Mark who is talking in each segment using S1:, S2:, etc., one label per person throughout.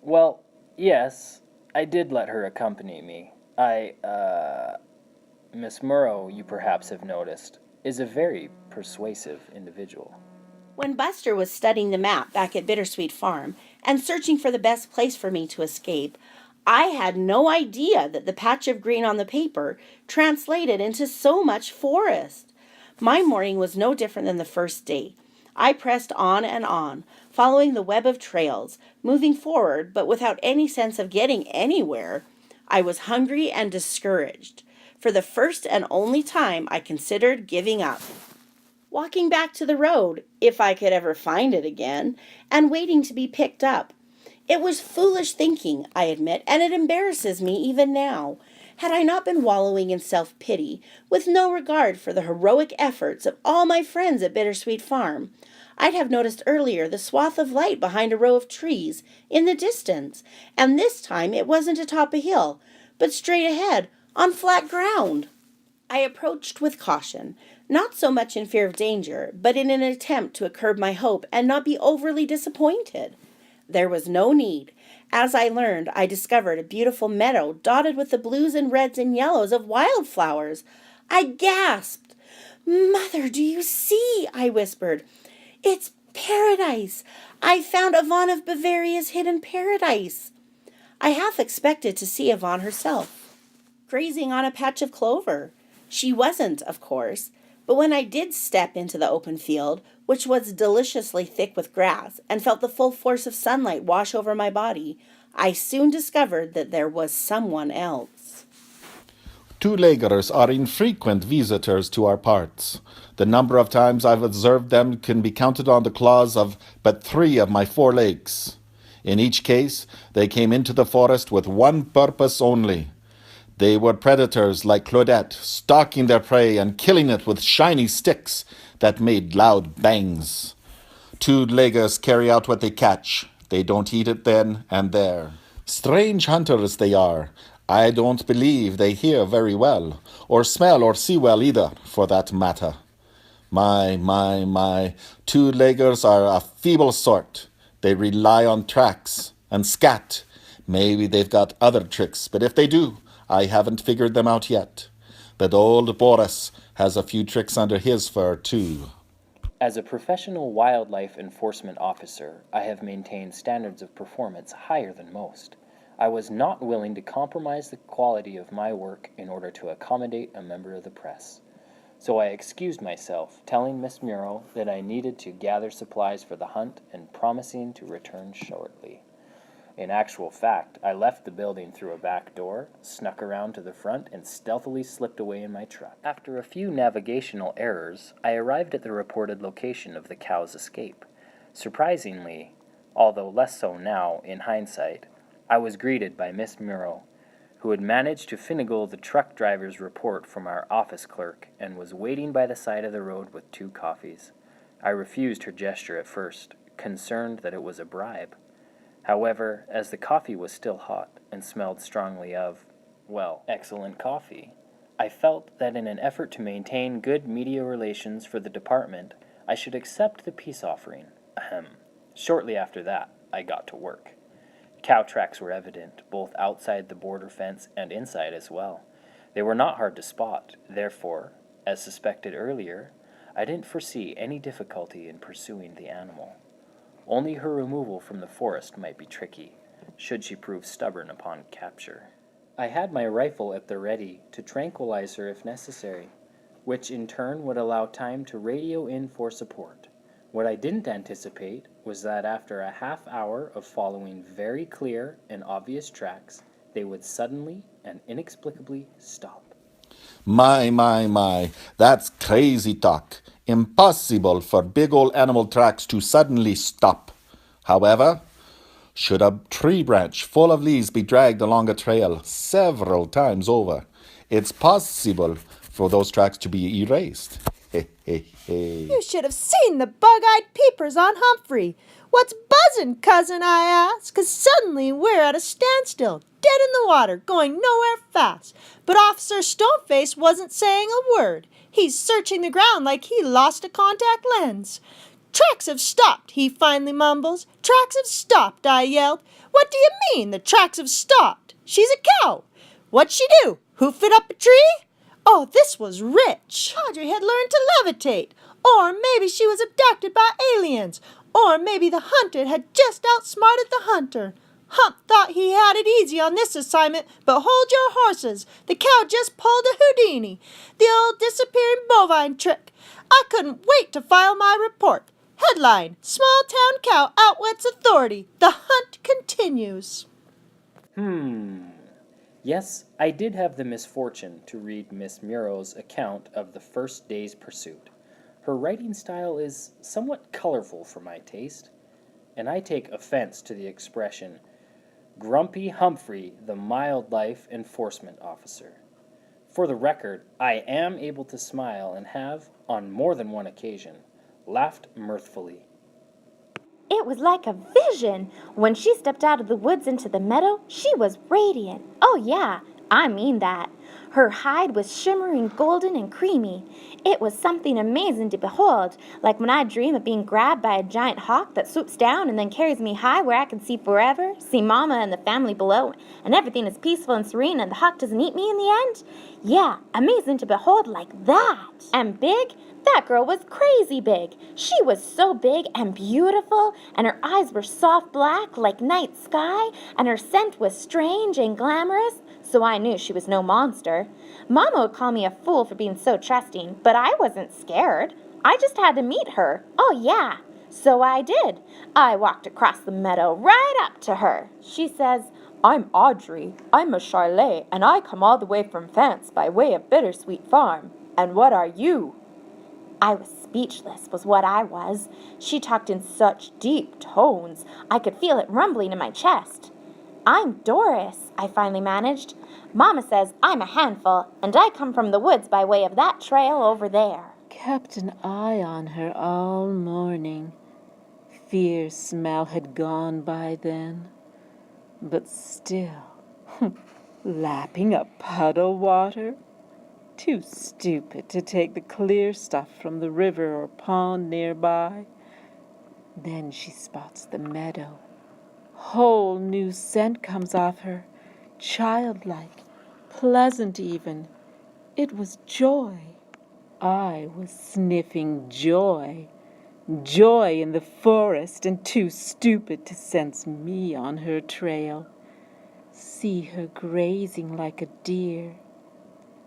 S1: Well, yes, I did let her accompany me. Miss Murrow, you perhaps have noticed, is a very persuasive individual.
S2: When Buster was studying the map back at Bittersweet Farm and searching for the best place for me to escape, I had no idea that the patch of green on the paper translated into so much forest. My morning was no different than the first day. I pressed on, following the web of trails, moving forward but without any sense of getting anywhere. I was hungry and discouraged. For the first and only time, I considered giving up. Walking back to the road, if I could ever find it again, and waiting to be picked up. It was foolish thinking, I admit, and it embarrasses me even now. Had I not been wallowing in self pity, with no regard for the heroic efforts of all my friends at Bittersweet Farm, I'd have noticed earlier the swath of light behind a row of trees in the distance, and this time it wasn't atop a hill, but straight ahead, on flat ground. I approached with caution, not so much in fear of danger, but in an attempt to curb my hope and not be overly disappointed. There was no need. As I learned, I discovered a beautiful meadow dotted with the blues and reds and yellows of wildflowers. I gasped. Mother, do you see? I whispered. It's paradise. I found Yvonne of Bavaria's hidden paradise. I half expected to see Yvonne herself, grazing on a patch of clover. She wasn't, of course, but when I did step into the open field, which was deliciously thick with grass, and felt the full force of sunlight wash over my body, I soon discovered that there was someone else.
S3: Two-leggers are infrequent visitors to our parts. The number of times I've observed them can be counted on the claws of but 3 of my 4 legs. In each case, they came into the forest with one purpose only. They were predators like Claudette, stalking their prey and killing it with shiny sticks that made loud bangs. Two-leggers carry out what they catch. They don't eat it then and there. Strange hunters they are. I don't believe they hear very well, or smell or see well either, for that matter. My, two-leggers are a feeble sort. They rely on tracks and scat. Maybe they've got other tricks, but if they do, I haven't figured them out yet. But old Boris has a few tricks under his fur, too.
S1: As a professional wildlife enforcement officer, I have maintained standards of performance higher than most. I was not willing to compromise the quality of my work in order to accommodate a member of the press. So I excused myself, telling Miss Murrow that I needed to gather supplies for the hunt and promising to return shortly. In actual fact, I left the building through a back door, snuck around to the front, and stealthily slipped away in my truck. After a few navigational errors, I arrived at the reported location of the cow's escape. Surprisingly, although less so now in hindsight, I was greeted by Miss Murrow, who had managed to finagle the truck driver's report from our office clerk and was waiting by the side of the road with 2 coffees. I refused her gesture at first, concerned that it was a bribe. However, as the coffee was still hot and smelled strongly of, well, excellent coffee, I felt that in an effort to maintain good media relations for the department, I should accept the peace offering. Ahem. Shortly after that, I got to work. Cow tracks were evident, both outside the border fence and inside as well. They were not hard to spot, therefore, as suspected earlier, I didn't foresee any difficulty in pursuing the animal. Only her removal from the forest might be tricky, should she prove stubborn upon capture. I had my rifle at the ready to tranquilize her if necessary, which in turn would allow time to radio in for support. What I didn't anticipate was that after a half hour of following very clear and obvious tracks, they would suddenly and inexplicably stop.
S3: My, that's crazy talk. Impossible for big old animal tracks to suddenly stop. However, should a tree branch full of leaves be dragged along a trail several times over, it's possible for those tracks to be erased.
S4: You should have seen the bug-eyed peepers on Humphrey. What's buzzing, cousin, I ask, 'cause suddenly we're at a standstill, dead in the water, going nowhere fast. But Officer Stoneface wasn't saying a word. He's searching the ground like he lost a contact lens. Tracks have stopped, he finally mumbles. Tracks have stopped, I yelled. What do you mean, the tracks have stopped? She's a cow. What'd she do? Hoof it up a tree? Oh, this was rich. Audrey had learned to levitate. Or maybe she was abducted by aliens. Or maybe the hunted had just outsmarted the hunter. Hump thought he had it easy on this assignment, but hold your horses. The cow just pulled a Houdini. The old disappearing bovine trick. I couldn't wait to file my report. Headline, Small Town Cow Outwits Authority. The hunt continues.
S1: Yes, I did have the misfortune to read Miss Muro's account of the first day's pursuit. Her writing style is somewhat colorful for my taste, and I take offense to the expression, Grumpy Humphrey, the Mild Life Enforcement Officer. For the record, I am able to smile and have, on more than one occasion, laughed mirthfully.
S5: It was like a vision. When she stepped out of the woods into the meadow, she was radiant. Oh yeah, I mean that. Her hide was shimmering golden and creamy. It was something amazing to behold, like when I dream of being grabbed by a giant hawk that swoops down and then carries me high where I can see forever, see Mama and the family below, and everything is peaceful and serene and the hawk doesn't eat me in the end. Yeah, amazing to behold like that. And big? That girl was crazy big. She was so big and beautiful, and her eyes were soft black like night sky, and her scent was strange and glamorous, so I knew she was no monster. Mama would call me a fool for being so trusting, but I wasn't scared. I just had to meet her. Oh, yeah. So I did. I walked across the meadow right up to her. She says, "I'm Audrey. I'm a Charlet, and I come all the way from France by way of Bittersweet Farm. And what are you?" I was speechless, was what I was. She talked in such deep tones, I could feel it rumbling in my chest. "I'm Doris," I finally managed. "Mama says I'm a handful, and I come from the woods by way of that trail over there."
S6: Kept an eye on her all morning. Fear smell had gone by then, but still, lapping up puddle water. Too stupid to take the clear stuff from the river or pond nearby. Then she spots the meadow. Whole new scent comes off her, childlike, pleasant even. It was joy. I was sniffing joy. Joy in the forest, and too stupid to sense me on her trail. See her grazing like a deer.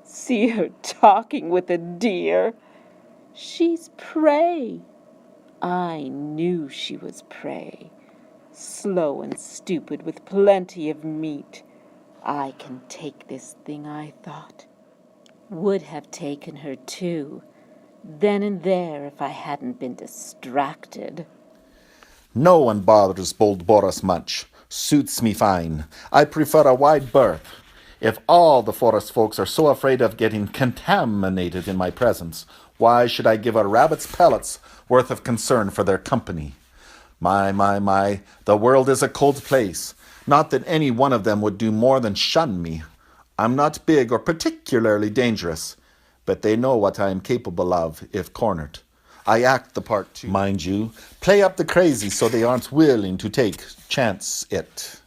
S6: See her talking with a deer. She's prey. I knew she was prey. Slow and stupid with plenty of meat. I can take this thing, I thought. Would have taken her too, then and there if I hadn't been distracted.
S3: No one bothers bold Boris much. Suits me fine. I prefer a wide berth. If all the forest folks are so afraid of getting contaminated in my presence, why should I give a rabbit's pellets worth of concern for their company? My, the world is a cold place. Not that any one of them would do more than shun me. I'm not big or particularly dangerous, but they know what I am capable of if cornered. I act the part too, mind you. Play up the crazy so they aren't willing to take chance it.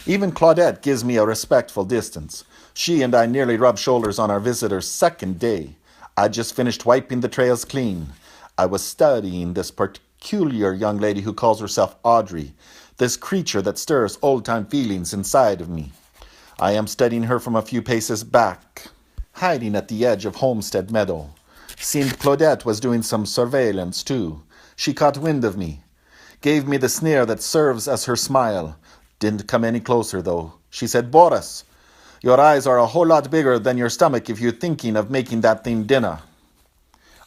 S3: Even Claudette gives me a respectful distance. She and I nearly rubbed shoulders on our visitor's second day. I just finished wiping the trails clean. I was studying this peculiar young lady who calls herself Audrey, this creature that stirs old-time feelings inside of me. I am studying her from a few paces back, hiding at the edge of Homestead Meadow. Seemed Claudette was doing some surveillance, too. She caught wind of me, gave me the sneer that serves as her smile. Didn't come any closer, though. She said, "Boris, your eyes are a whole lot bigger than your stomach if you're thinking of making that thing dinner."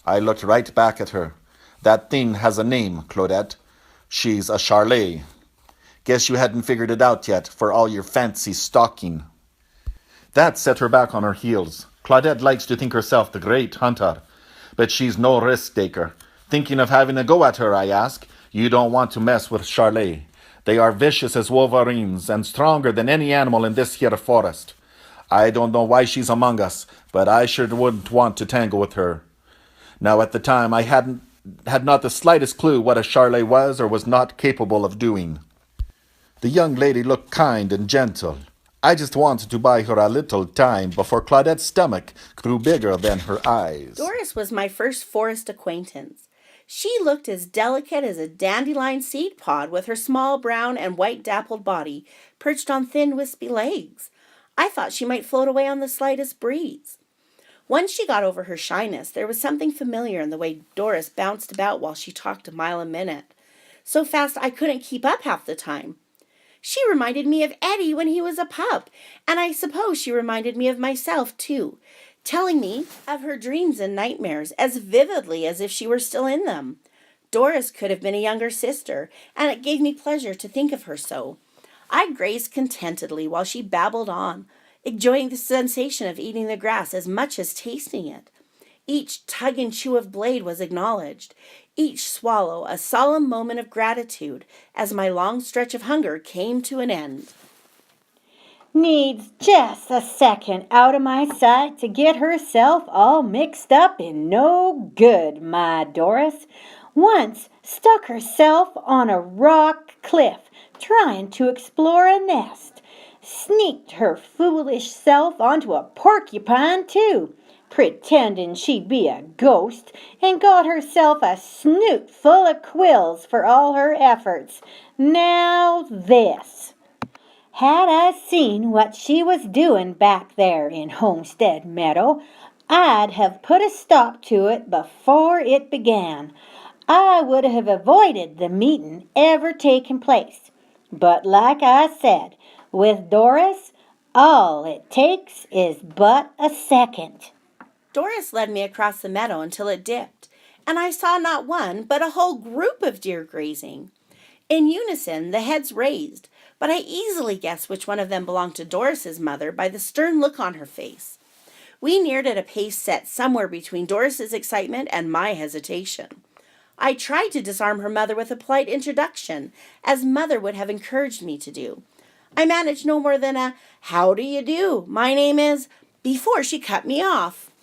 S3: I looked right back at her. "That thing has a name, Claudette. She's a Charlet. Guess you hadn't figured it out yet, for all your fancy stalking." That set her back on her heels. Claudette likes to think herself the great hunter, but she's no risk-taker. Thinking of having a go at her, I ask? You don't want to mess with Charlet. They are vicious as wolverines and stronger than any animal in this here forest. I don't know why she's among us, but I sure wouldn't want to tangle with her. Now, at the time, I hadn't had not the slightest clue what a charlet was or was not capable of doing. The young lady looked kind and gentle. I just wanted to buy her a little time before Claudette's stomach grew bigger than her eyes.
S2: Doris was my first forest acquaintance. She looked as delicate as a dandelion seed pod with her small brown and white dappled body perched on thin wispy legs. I thought she might float away on the slightest breeze. Once she got over her shyness, there was something familiar in the way Doris bounced about while she talked a mile a minute. So fast I couldn't keep up half the time. She reminded me of Eddie when he was a pup, and I suppose she reminded me of myself, too, telling me of her dreams and nightmares as vividly as if she were still in them. Doris could have been a younger sister, and it gave me pleasure to think of her so. I grazed contentedly while she babbled on, enjoying the sensation of eating the grass as much as tasting it. Each tug and chew of blade was acknowledged, each swallow a solemn moment of gratitude as my long stretch of hunger came to an end.
S7: Needs just a second out of my sight to get herself all mixed up in no good, my Doris. Once stuck herself on a rock cliff trying to explore a nest. Sneaked her foolish self onto a porcupine, too, pretending she'd be a ghost, and got herself a snoot full of quills for all her efforts. Now this. Had I seen what she was doing back there in Homestead Meadow, I'd have put a stop to it before it began. I would have avoided the meeting ever taking place. But like I said, with Doris, all it takes is but a second.
S2: Doris led me across the meadow until it dipped, and I saw not one, but a whole group of deer grazing. In unison, the heads raised, but I easily guessed which one of them belonged to Doris's mother by the stern look on her face. We neared at a pace set somewhere between Doris's excitement and my hesitation. I tried to disarm her mother with a polite introduction, as mother would have encouraged me to do. I managed no more than a "How do you do? My name is," before she cut me off.